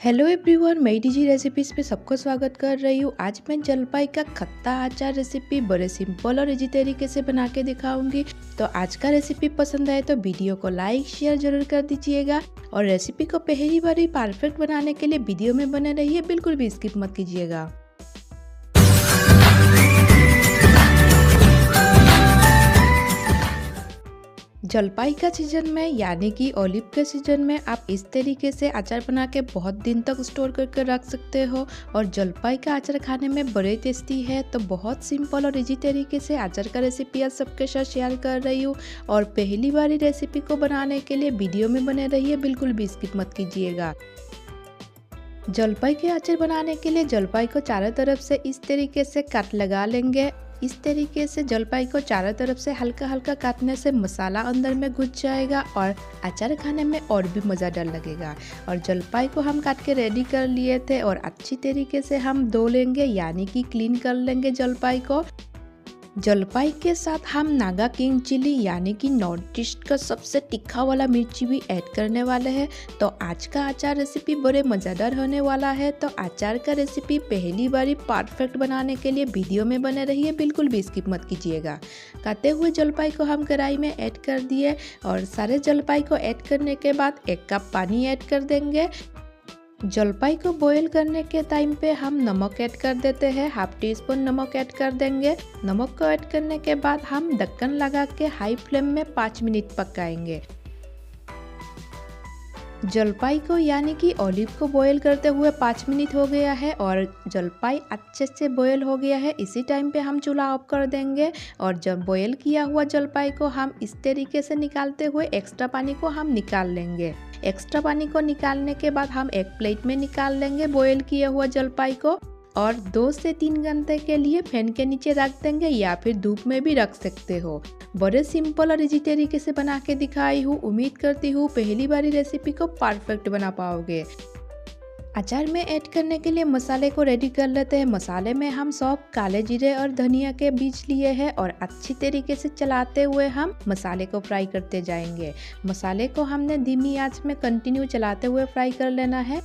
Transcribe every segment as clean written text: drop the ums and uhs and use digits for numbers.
Hello everyone, मैं DG recipes पे सबको स्वागत कर रही हूँ। आज मैं जलपाई का खट्टा अचार रेसिपी बड़े सिंपल और इजी तरीके से बना के दिखाऊंगी। तो आज का रेसिपी पसंद आए तो वीडियो को लाइक शेयर जरूर कर दीजिएगा और रेसिपी को पहली बार ही परफेक्ट बनाने के लिए वीडियो में बने रहिए, बिल्कुल भी स्किप मत कीजिएगा। जलपाई का सीजन में यानी कि ओलिव के सीजन में आप इस तरीके से अचार बना के बहुत दिन तक स्टोर करके रख सकते हो। और जलपाई का अचार खाने में बड़े टेस्टी है। तो बहुत सिंपल और इजी तरीके से अचार का रेसिपी आज सबके साथ शेयर कर रही हूँ। और पहली बार ही रेसिपी को बनाने के लिए वीडियो में बने रहिए, बिल्कुल भी स्किप मत कीजिएगा। जलपाई के अचार बनाने के लिए जलपाई को चारों तरफ से इस तरीके से कट लगा लेंगे। इस तरीके से जलपाई को चारों तरफ से हल्का हल्का काटने से मसाला अंदर में घुस जाएगा और अचार खाने में और भी मज़ेदार लगेगा। और जलपाई को हम काट के रेडी कर लिए थे और अच्छी तरीके से हम धो लेंगे यानी कि क्लीन कर लेंगे जलपाई को। जलपाई के साथ हम नागा किंग चिली यानी कि नॉर्थ ईस्ट का सबसे तीखा वाला मिर्ची भी ऐड करने वाले हैं। तो आज का अचार रेसिपी बड़े मज़ेदार होने वाला है। तो अचार का रेसिपी पहली बार ही परफेक्ट बनाने के लिए वीडियो में बने रहिए, बिल्कुल भी स्किप मत कीजिएगा। काटे हुए जलपाई को हम कढ़ाई में ऐड कर दिए और सारे जलपाई को ऐड करने के बाद 1 कप पानी ऐड कर देंगे। जलपाई को बॉईल करने के टाइम पे हम नमक ऐड कर देते हैं, हाफ टी स्पून नमक ऐड कर देंगे। नमक को ऐड करने के बाद हम ढक्कन लगा के हाई फ्लेम में 5 मिनट पकाएंगे। जलपाई को यानी कि ओलिव को बॉईल करते हुए 5 मिनट हो गया है और जलपाई अच्छे से बॉईल हो गया है। इसी टाइम पे हम चूल्हा ऑफ कर देंगे और जब बॉईल किया हुआ जलपाई को हम इस तरीके से निकालते हुए एक्स्ट्रा पानी को हम निकाल लेंगे। एक्स्ट्रा पानी को निकालने के बाद हम एक प्लेट में निकाल लेंगे बॉईल किया हुआ जलपाई को और 2 से 3 घंटे के लिए फैन के नीचे रख देंगे या फिर धूप में भी रख सकते हो। बड़े सिंपल और इजी तरीके से बना के दिखाई हूँ। उम्मीद करती हूँ पहली बारी रेसिपी को परफेक्ट बना पाओगे। अचार में ऐड करने के लिए मसाले को रेडी कर लेते हैं। मसाले में हम सौंफ, काले जीरे और धनिया के बीज लिए हैं और अच्छी तरीके से चलाते हुए हम मसाले को फ्राई करते जाएंगे। मसाले को हमने धीमी आंच में कंटिन्यू चलाते हुए फ्राई कर लेना है।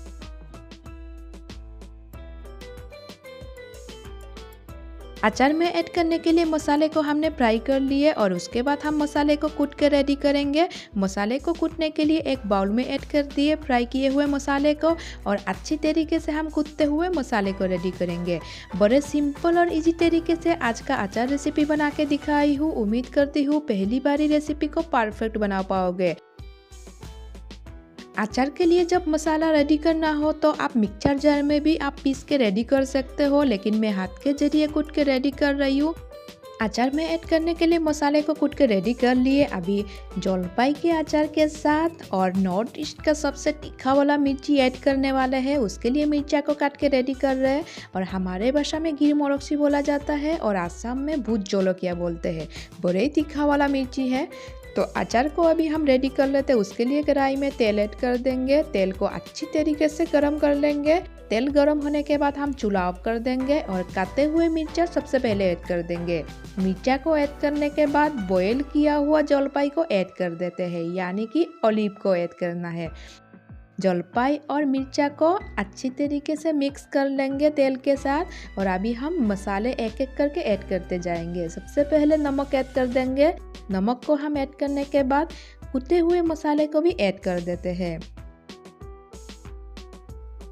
अचार में ऐड करने के लिए मसाले को हमने फ्राई कर लिए और उसके बाद हम मसाले को कूट के रेडी करेंगे। मसाले को कूटने के लिए एक बाउल में ऐड कर दिए फ्राई किए हुए मसाले को और अच्छी तरीके से हम कूटते हुए मसाले को रेडी करेंगे। बड़े सिंपल और इजी तरीके से आज का अचार रेसिपी बना के दिखाई हूँ। उम्मीद करती हूँ पहली बार रेसिपी को परफेक्ट बना पाओगे। अचार के लिए जब मसाला रेडी करना हो तो आप मिक्सर जार में भी आप पीस के रेडी कर सकते हो, लेकिन मैं हाथ के जरिए कूट के रेडी कर रही हूँ। अचार में ऐड करने के लिए मसाले को कूट के रेडी कर लिए। अभी जलपाई के अचार के साथ और नॉर्थ ईस्ट का सबसे तीखा वाला मिर्ची ऐड करने वाले हैं। उसके लिए मिर्चा को काट के रेडी कर रहे हैं और हमारे भाषा में गिर मोरक्सी बोला जाता है और आसाम में भूत जोलोकिया बोलते हैं। बड़े तीखा वाला मिर्ची है। तो अचार को अभी हम रेडी कर लेते हैं। उसके लिए कढ़ाई में तेल ऐड कर देंगे। तेल को अच्छी तरीके से गरम कर लेंगे। तेल गरम होने के बाद हम चूल्हा ऑफ कर देंगे और काटे हुए मिर्चा सबसे पहले ऐड कर देंगे। मिर्चा को ऐड करने के बाद बॉयल किया हुआ जलपाई को ऐड कर देते हैं यानी कि ओलिव को ऐड करना है। जलपाई और मिर्चा को अच्छी तरीके से मिक्स कर लेंगे तेल के साथ और अभी हम मसाले एक एक करके ऐड करते जाएंगे। सबसे पहले नमक ऐड कर देंगे। नमक को हम ऐड करने के बाद कुटे हुए मसाले को भी ऐड कर देते हैं।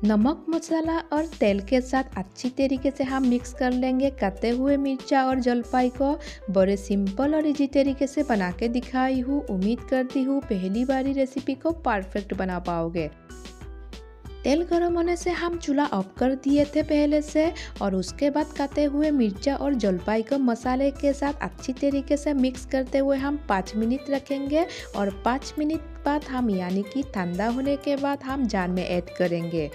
नमक, मसाला और तेल के साथ अच्छी तरीके से हम मिक्स कर लेंगे कटे हुए मिर्चा और जलपाई को। बड़े सिंपल और इजी तरीके से बना के दिखाई हूँ। उम्मीद करती हूँ पहली बारी रेसिपी को परफेक्ट बना पाओगे। तेल गरम होने से हम चूल्हा ऑफ कर दिए थे पहले से और उसके बाद काटे हुए मिर्चा और जलपाई को मसाले के साथ अच्छी तरीके से मिक्स करते हुए हम 5 मिनट रखेंगे और 5 मिनट बाद हम यानी कि ठंडा होने के बाद हम जार में ऐड करेंगे।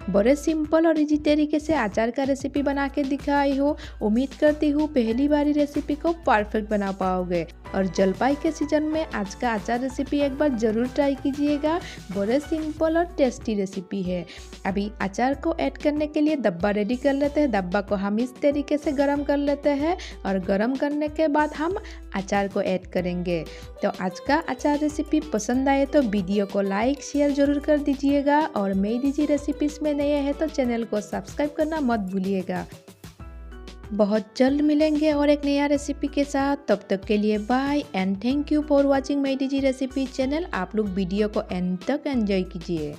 बड़े सिंपल और इजी तरीके से अचार का रेसिपी बना के दिखाई हो। उम्मीद करती हूँ पहली बारी रेसिपी को परफेक्ट बना पाओगे और जलपाई के सीजन में आज का अचार रेसिपी एक बार ज़रूर ट्राई कीजिएगा। बड़े सिंपल और टेस्टी रेसिपी है। अभी अचार को ऐड करने के लिए डब्बा रेडी कर लेते हैं। डब्बा को हम इस तरीके से गर्म कर लेते हैं और गर्म करने के बाद हम अचार को ऐड करेंगे। तो आज का अचार रेसिपी पसंद आए तो वीडियो को लाइक शेयर ज़रूर कर दीजिएगा और मेरी जी रेसिपीज़ में नए हैं तो चैनल को सब्सक्राइब करना मत भूलिएगा। बहुत जल्द मिलेंगे और एक नया रेसिपी के साथ। तब तक के लिए bye and thank you for watching मेरी जी रेसिपी चैनल। आप लोग वीडियो को एंड तक एंजॉय कीजिए।